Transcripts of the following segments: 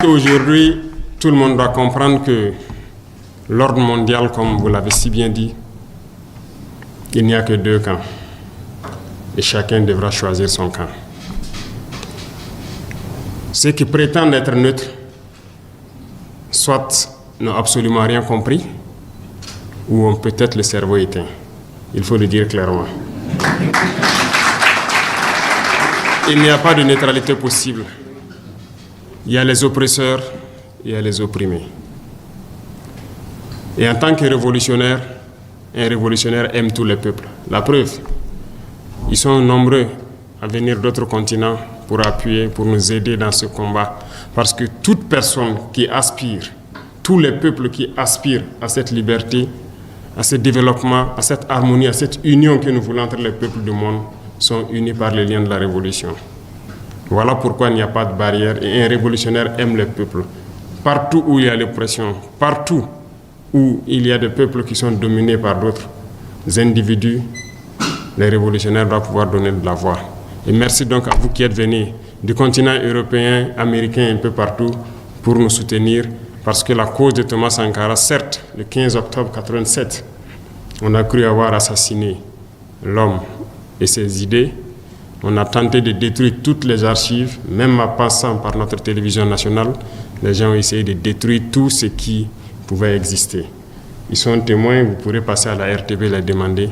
Aujourd'hui, tout le monde doit comprendre que l'ordre mondial, comme vous l'avez si bien dit, il n'y a que deux camps. Et chacun devra choisir son camp. Ceux qui prétendent être neutres, soit n'ont absolument rien compris, ou ont peut-être le cerveau éteint. Il faut le dire clairement. Il n'y a pas de neutralité possible. Il y a les oppresseurs et il y a les opprimés. Et en tant que révolutionnaire, un révolutionnaire aime tous les peuples. La preuve, ils sont nombreux à venir d'autres continents pour appuyer, pour nous aider dans ce combat. Parce que toute personne qui aspire, tous les peuples qui aspirent à cette liberté, à ce développement, à cette harmonie, à cette union que nous voulons entre les peuples du monde, sont unis par les liens de la révolution. Voilà pourquoi il n'y a pas de barrière et un révolutionnaire aime le peuple. Partout où il y a l'oppression, partout où il y a des peuples qui sont dominés par d'autres individus, les révolutionnaires doivent pouvoir donner de la voix. Et merci donc à vous qui êtes venus du continent européen, américain, un peu partout, pour nous soutenir, parce que la cause de Thomas Sankara, certes, le 15 octobre 1987, on a cru avoir assassiné l'homme et ses idées. On a tenté de détruire toutes les archives, même en passant par notre télévision nationale. Les gens ont essayé de détruire tout ce qui pouvait exister. Ils sont témoins, vous pourrez passer à la RTB les demander.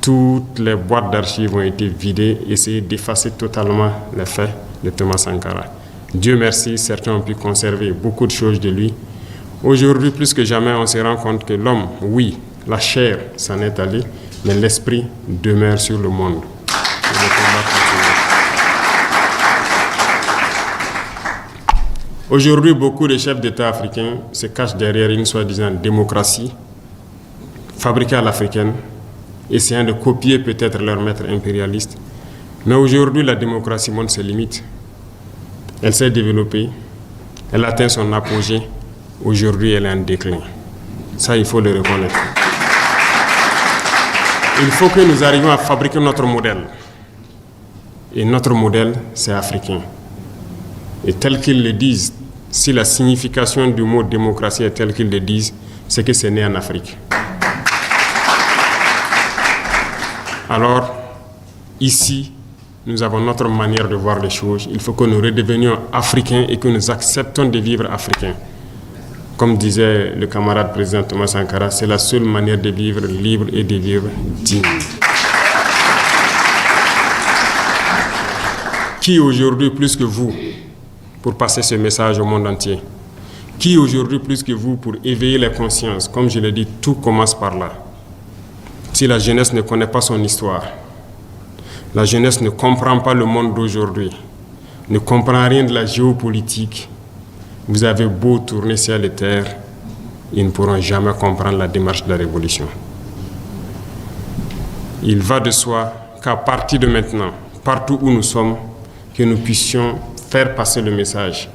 Toutes les boîtes d'archives ont été vidées, essayer d'effacer totalement les faits de Thomas Sankara. Dieu merci, certains ont pu conserver beaucoup de choses de lui. Aujourd'hui, plus que jamais, on se rend compte que l'homme, oui, la chair s'en est allée, mais l'esprit demeure sur le monde. Aujourd'hui, beaucoup de chefs d'État africains se cachent derrière une soi-disant démocratie fabriquée à l'africaine, essayant de copier peut-être leur maître impérialiste. Mais aujourd'hui, la démocratie montre ses limites. Elle s'est développée, elle atteint son apogée. Aujourd'hui, elle est en déclin. Ça, il faut le reconnaître. Il faut que nous arrivions à fabriquer notre modèle. Et notre modèle, c'est africain. Et tel qu'ils le disent, si la signification du mot démocratie est telle qu'ils le disent, c'est que c'est né en Afrique. Alors, ici, nous avons notre manière de voir les choses. Il faut que nous redevenions africains et que nous acceptons de vivre africains. Comme disait le camarade président Thomas Sankara, c'est la seule manière de vivre libre et de vivre digne. Qui aujourd'hui plus que vous pour passer ce message au monde entier? Qui aujourd'hui plus que vous pour éveiller les consciences? Comme je l'ai dit, tout commence par là. Si la jeunesse ne connaît pas son histoire, la jeunesse ne comprend pas le monde d'aujourd'hui, ne comprend rien de la géopolitique, vous avez beau tourner ciel et terre, ils ne pourront jamais comprendre la démarche de la révolution. Il va de soi qu'à partir de maintenant, partout où nous sommes, que nous puissions faire passer le message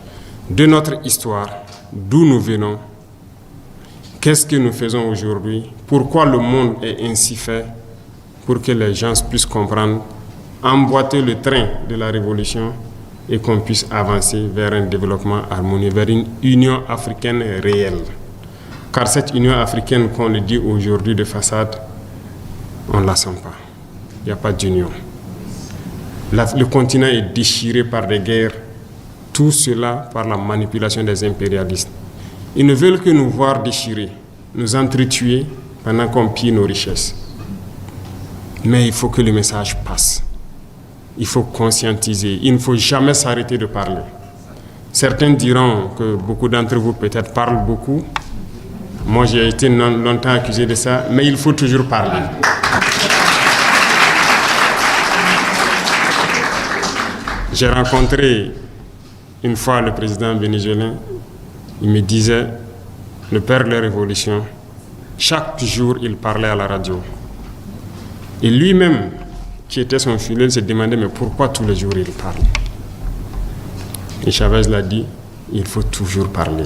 de notre histoire, d'où nous venons, qu'est-ce que nous faisons aujourd'hui, pourquoi le monde est ainsi fait, pour que les gens puissent comprendre, emboîter le train de la révolution et qu'on puisse avancer vers un développement harmonieux, vers une union africaine réelle. Car cette union africaine qu'on le dit aujourd'hui de façade, on ne la sent pas. Il n'y a pas d'union. Le continent est déchiré par des guerres, tout cela par la manipulation des impérialistes. Ils ne veulent que nous voir déchirés, nous entretuer pendant qu'on pille nos richesses. Mais il faut que le message passe. Il faut conscientiser. Il ne faut jamais s'arrêter de parler. Certains diront que beaucoup d'entre vous peut-être parlent beaucoup. Moi, j'ai été longtemps accusé de ça, mais il faut toujours parler. J'ai rencontré une fois le président vénézuélien. Il me disait, le père de la révolution, chaque jour il parlait à la radio. Et lui-même, qui était son fidèle, se demandait mais pourquoi tous les jours il parle. Et Chavez l'a dit, il faut toujours parler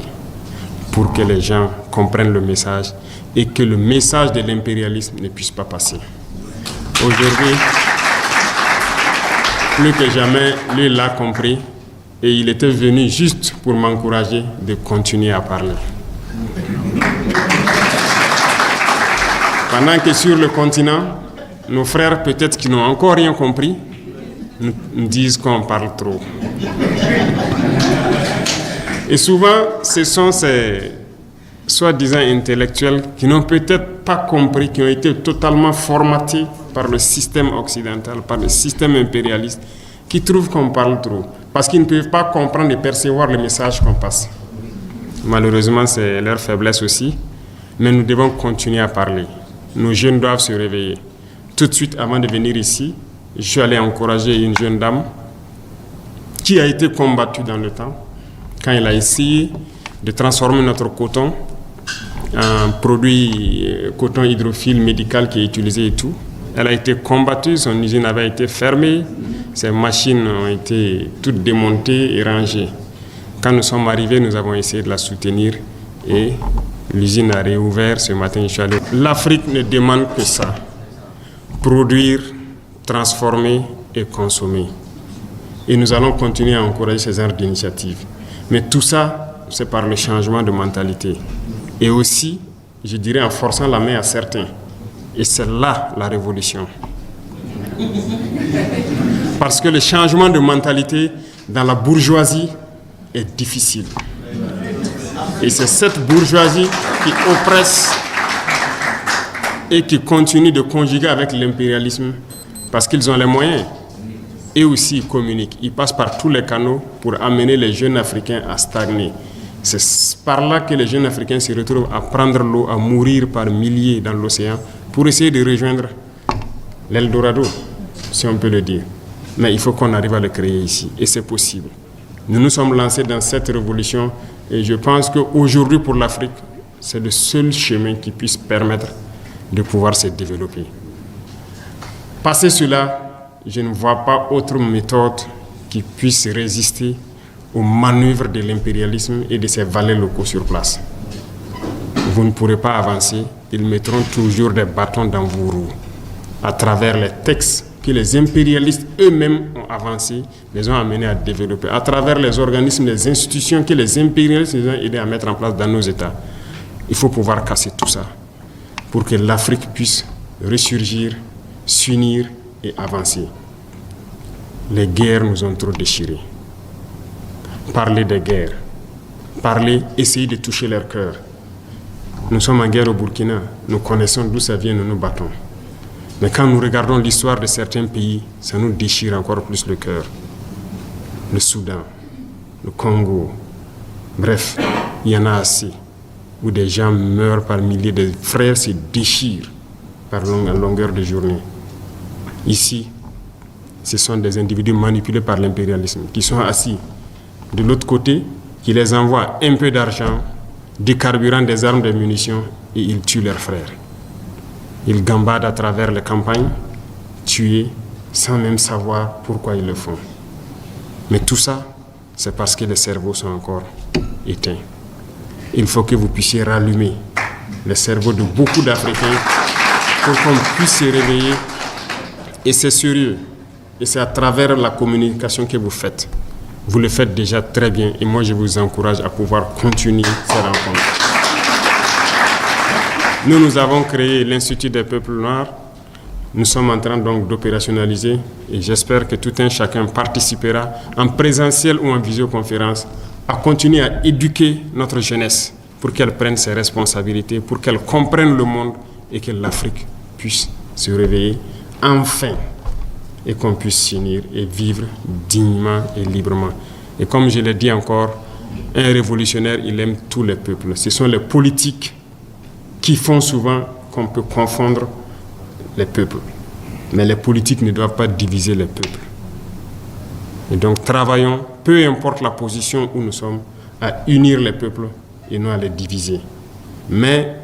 pour que les gens comprennent le message et que le message de l'impérialisme ne puisse pas passer. Aujourd'hui, plus que jamais, lui l'a compris Et il était venu juste pour m'encourager de continuer à parler. Pendant que sur le continent, nos frères, peut-être qui n'ont encore rien compris, nous disent qu'on parle trop. Et souvent, ce sont ces soi-disant intellectuels qui n'ont peut-être pas compris, qui ont été totalement formatés par le système occidental, par le système impérialiste, qui trouvent qu'on parle trop, parce qu'ils ne peuvent pas comprendre et percevoir le message qu'on passe. Malheureusement, c'est leur faiblesse aussi, mais nous devons continuer à parler. Nos jeunes doivent se réveiller. Tout de suite, avant de venir ici, je suis allé encourager une jeune dame qui a été combattue dans le temps, quand elle a essayé de transformer notre coton en produit coton hydrophile médical qui est utilisé et tout. Elle a été combattue, son usine avait été fermée, ses machines ont été toutes démontées et rangées. Quand nous sommes arrivés, nous avons essayé de la soutenir et l'usine a réouvert ce matin. L'Afrique ne demande que ça, produire, transformer et consommer. Et nous allons continuer à encourager ces genres d'initiatives. Mais tout ça, c'est par le changement de mentalité. Et aussi, je dirais, en forçant la main à certains. Et c'est là la révolution. Parce que le changement de mentalité dans la bourgeoisie est difficile. Et c'est cette bourgeoisie qui oppresse et qui continue de conjuguer avec l'impérialisme parce qu'ils ont les moyens. Et aussi, ils communiquent. Ils passent par tous les canaux pour amener les jeunes Africains à stagner. C'est par là que les jeunes Africains se retrouvent à prendre l'eau, à mourir par milliers dans l'océan pour essayer de rejoindre l'Eldorado, si on peut le dire. Mais il faut qu'on arrive à le créer ici. Et c'est possible. Nous nous sommes lancés dans cette révolution et je pense qu'aujourd'hui, pour l'Afrique, c'est le seul chemin qui puisse permettre de pouvoir se développer. Passé cela, je ne vois pas autre méthode qui puisse résister aux manœuvres de l'impérialisme et de ses valets locaux sur place. Vous ne pourrez pas avancer, ils mettront toujours des bâtons dans vos roues à travers les textes que les impérialistes eux-mêmes ont avancés, les ont amenés à développer, à travers les organismes, les institutions que les impérialistes les ont aidés à mettre en place dans nos États. Il faut pouvoir casser tout ça pour que l'Afrique puisse ressurgir, s'unir et avancer. Les guerres nous ont trop déchirés. Parler des guerres, essayer de toucher leur cœur. Nous sommes en guerre au Burkina, nous connaissons d'où ça vient, nous nous battons. Mais quand nous regardons l'histoire de certains pays, ça nous déchire encore plus le cœur. Le Soudan, le Congo, bref, il y en a assez, où des gens meurent par milliers, de frères se déchirent par longueur de journée. Ici, ce sont des individus manipulés par l'impérialisme, qui sont assis de l'autre côté, qui les envoient un peu d'argent, du carburant, des armes, des munitions, et ils tuent leurs frères. Ils gambadent à travers les campagnes, tués, sans même savoir pourquoi ils le font. Mais tout ça, c'est parce que les cerveaux sont encore éteints. Il faut que vous puissiez rallumer les cerveaux de beaucoup d'Africains pour qu'on puisse se réveiller. Et c'est sérieux. Et c'est à travers la communication que vous faites. Vous le faites déjà très bien. Et moi, je vous encourage à pouvoir continuer ces rencontres. Nous avons créé l'Institut des peuples noirs. Nous sommes en train donc d'opérationnaliser et j'espère que tout un chacun participera en présentiel ou en visioconférence à continuer à éduquer notre jeunesse pour qu'elle prenne ses responsabilités, pour qu'elle comprenne le monde et que l'Afrique puisse se réveiller enfin et qu'on puisse s'unir et vivre dignement et librement. Et comme je l'ai dit encore, un révolutionnaire, il aime tous les peuples. Ce sont les politiques qui font souvent qu'on peut confondre les peuples. Mais les politiques ne doivent pas diviser les peuples. Et donc travaillons, peu importe la position où nous sommes, à unir les peuples et non à les diviser. Mais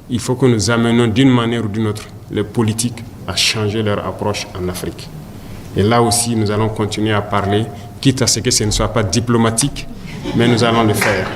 il faut que nous amenions d'une manière ou d'une autre les politiques à changer leur approche en Afrique. Et là aussi, nous allons continuer à parler, quitte à ce que ce ne soit pas diplomatique, mais nous allons le faire.